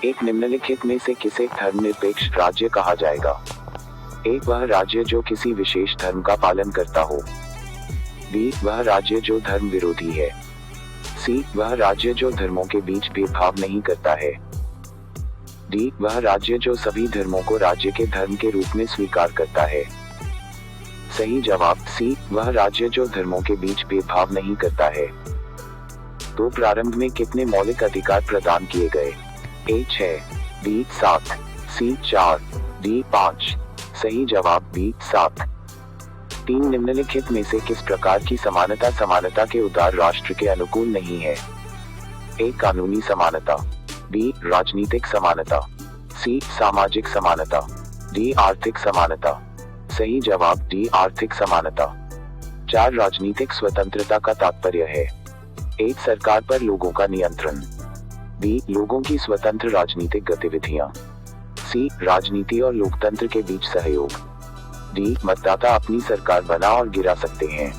एक निम्नलिखित में से किसे धर्मनिरपेक्ष राज्य कहा जाएगा? ए, वह राज्य जो किसी विशेष धर्म का पालन करता हो। बी, वह राज्य जो धर्म विरोधी है। सी, वह राज्य जो धर्मों के बीच भेदभाव नहीं करता है। डी, वह राज्य जो सभी धर्मों को राज्य के धर्म के रूप में स्वीकार करता है। सही जवाब सी, वह राज्य जो धर्मों के बीच भेदभाव नहीं करता है। तो प्रारंभ में कितने मौलिक अधिकार प्रदान किए गए? ए 6, बी 7, सी 4, डी 5। सही जवाब बी 7। 3 निम्नलिखित में से किस प्रकार की समानता समानता के उदार राष्ट्र के अनुकूल नहीं है? ए, कानूनी समानता। बी, राजनीतिक समानता। सी, सामाजिक समानता। डी, आर्थिक समानता। सही जवाब डी, आर्थिक समानता। 4 राजनीतिक स्वतंत्रता का तात्पर्य है। ए, सरकार पर लोगों का नियंत्रण। बी, लोगों की स्वतंत्र राजनीतिक गतिविधियां। सी, राजनीति और लोकतंत्र के बीच सहयोग। डी, मतदाता अपनी सरकार बना और गिरा सकते हैं।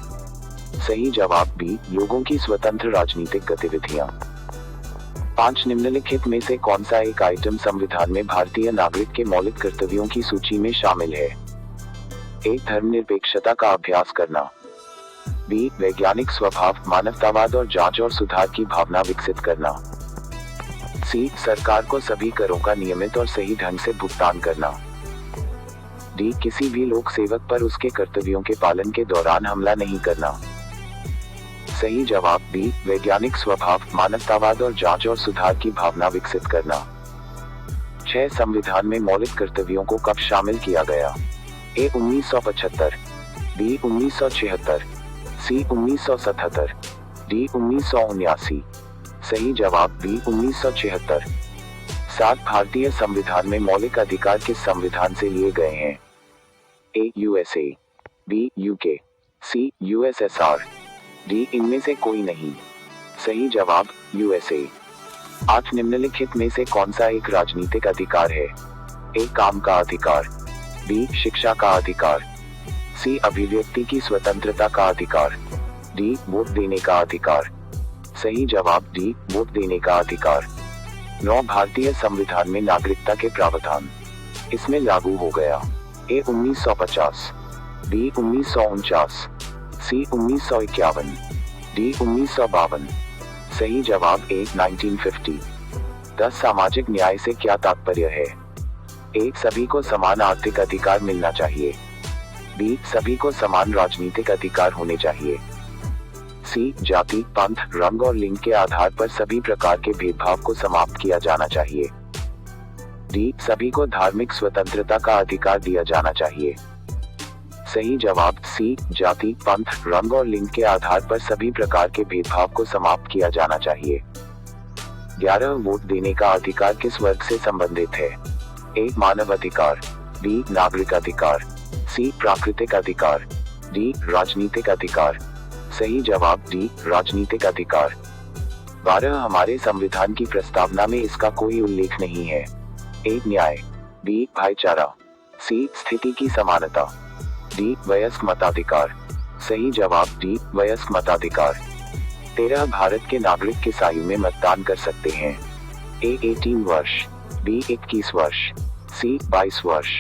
सही जवाब बी, लोगों की स्वतंत्र राजनीतिक गतिविधियां। 5 निम्नलिखित में से कौन सा एक आइटम संविधान में भारतीय नागरिक के मौलिक कर्तव्यों की सूची में शामिल है? ए, धर्मनिरपेक्षता का अभ्यास करना। बी, वैज्ञानिक स्वभाव, मानवतावाद और जांच और सुधार की भावना विकसित करना। सी, सरकार को सभी करों का नियमित और सही ढंग से भुगतान करना। डी, किसी भी लोक सेवक पर उसके कर्तव्यों के पालन के दौरान हमला नहीं करना। सही जवाब बी, वैज्ञानिक स्वभाव, मानवतावाद और जांच और सुधार की भावना विकसित करना। 6 संविधान में मौलिक कर्तव्यों को कब शामिल किया गया? ए, 1975, बी, 1976, सी, 1977, डी, 1979। सही जवाब बी, 1976। 7 भारतीय संविधान में मौलिक अधिकार किस संविधान से लिए गए हैं? ए, यूएसए, बी, यूके, सी, यूएसएसआर, डी, इनमें से कोई नहीं। सही जवाब यूएसए। 8 निम्नलिखित में से कौन सा एक राजनीतिक अधिकार है? ए, काम का अधिकार। बी, शिक्षा का अधिकार। सी, अभिव्यक्ति की स्वतंत्रता का अधिकार। डी, वोट देने का अधिकार। सही जवाब डी, वोट देने का अधिकार। 9 भारतीय संविधान में नागरिकता के प्रावधान इसमें लागू हो गया। ए, 1950, बी, 1949, सी, 1951, डी, 1952। सही जवाब ए, 1950। 10 सामाजिक न्याय से क्या तात्पर्य है? ए, सभी को समान आर्थिक अधिकार मिलना चाहिए। बी, सभी को समान राजनीतिक अधिकार होने चाहिए। सी, जाति, पंथ, रंग और लिंग के आधार पर सभी प्रकार के भेदभाव को समाप्त किया जाना चाहिए। डी, सभी को धार्मिक स्वतंत्रता का अधिकार दिया जाना चाहिए। सही जवाब सी, जाति, पंथ, रंग और लिंग के आधार पर सभी प्रकार के भेदभाव को समाप्त किया जाना चाहिए। 11 वोट देने का अधिकार किस वर्ग से संबंधित है? ए, मानव अधिकार। बी, नागरिक अधिकार। सी, प्राकृतिक अधिकार। डी, राजनीतिक अधिकार। सही जवाब डी, राजनीतिक अधिकार। 12 हमारे संविधान की प्रस्तावना में इसका कोई उल्लेख नहीं है। ए, न्याय। बी, भाईचारा। सी, स्थिति की समानता। डी, वयस्क मताधिकार। सही जवाब डी, वयस्क मताधिकार। 13 भारत के नागरिक किस आयु में मतदान कर सकते हैं? ए, 18 वर्ष। बी, 21 वर्ष। सी, 22 वर्ष।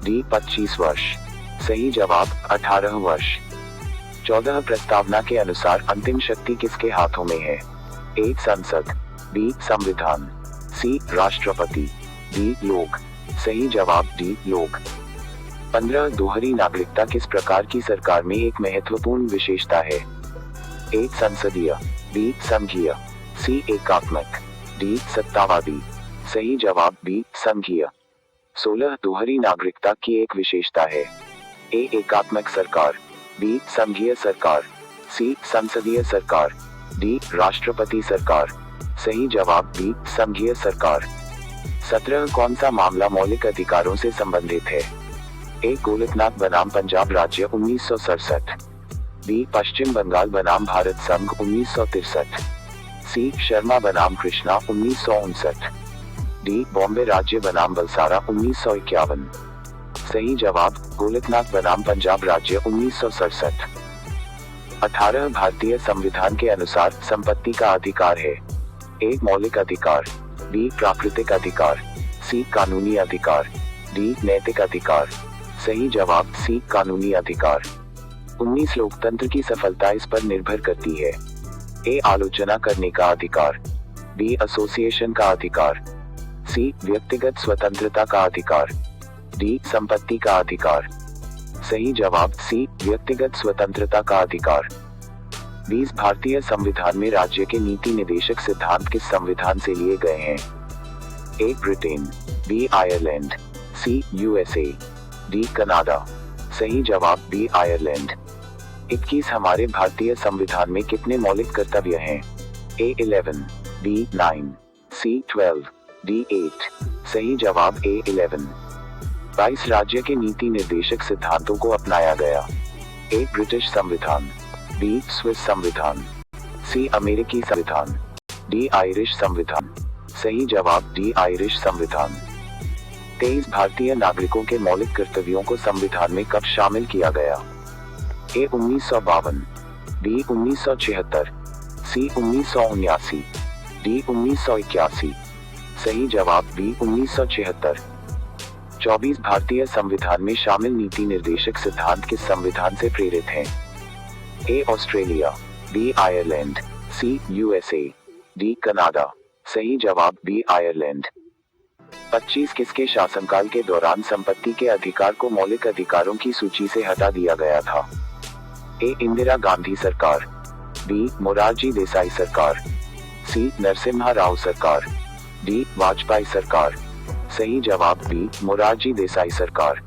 डी, 25 वर्ष। सही जवाब 18 वर्ष। 14 प्रस्तावना के अनुसार अंतिम शक्ति किसके हाथों में है? ए, संसद। बी, संविधान। सी, राष्ट्रपति। डी, लोग। सही जवाब डी, लोग। 15 दोहरी नागरिकता किस प्रकार की सरकार में एक महत्वपूर्ण विशेषता है? ए, संसदीय। बी, संघीय। सी, एकात्मक। डी, सत्तावादी। सही जवाब बी, संघीय। 16 दोहरी नागरिकता की एक विशेषता है। ए, एकात्मक सरकार। बी, संघीय सरकार। सी, संसदीय सरकार। डी, राष्ट्रपति सरकार। सही जवाब बी, संघीय सरकार। 17 कौन सा मामला मौलिक अधिकारों से संबंधित है? ए, गोलकनाथ बनाम पंजाब राज्य 1967। बी, पश्चिम बंगाल बनाम भारत संघ 1963। सी, शर्मा बनाम कृष्णा 1959। डी, बॉम्बे राज्य बनाम बलसारा 1951। सही जवाब गोलकनाथ बनाम पंजाब राज्य 1967। 18 भारतीय संविधान के अनुसार संपत्ति का अधिकार है। ए, मौलिक अधिकार। बी प्राकृतिक अधिकार, सी कानूनी अधिकार, डी नैतिक अधिकार। सही जवाब सी कानूनी अधिकार। 19 लोकतंत्र की सफलता इस पर निर्भर करती है। ए आलोचना करने का अधिकार, बी एसोसिएशन का अधिकार, सी व्यक्तिगत स्वतंत्रता का अधिकार, डी संपत्ति का अधिकार। सही जवाब सी व्यक्तिगत स्वतंत्रता का अधिकार। 20 भारतीय संविधान में राज्य के नीति निर्देशक सिद्धांत किस संविधान से लिए गए हैं? A Britain, B Ireland, C USA, D Canada. सही जवाब बी आयरलैंड। 21 हमारे भारतीय संविधान में कितने मौलिक कर्तव्य हैं? ए 11, बी 9, सी 12, डी 8। सही जवाब ए 11। 22 राज्य के नीति निर्देशक सिद्धांतों को अपनाया गया। ए ब्रिटिश संविधान, बी स्विस संविधान, सी अमेरिकी संविधान, डी आयरिश संविधान। सही जवाब डी आयरिश संविधान। 23 भारतीय नागरिकों के मौलिक कर्तव्यों को संविधान में कब शामिल किया गया? ए 1952, बी 1976, सी 1979, डी 1981। सही जवाब बी 1976। 24 भारतीय संविधान में शामिल नीति निर्देशक सिद्धांत किस संविधान से प्रेरित हैं? A Australia, B Ireland, C USA, D Canada. सही जवाब बी आयरलैंड। 25 किसके शासनकाल के दौरान संपत्ति के अधिकार को मौलिक अधिकारों की सूची से हटा दिया गया था? ए इंदिरा गांधी सरकार, बी मोरारजी देसाई सरकार, सी नरसिम्हा राव सरकार, डी वाजपेयी सरकार। सही जवाब बी मोरारजी देसाई सरकार।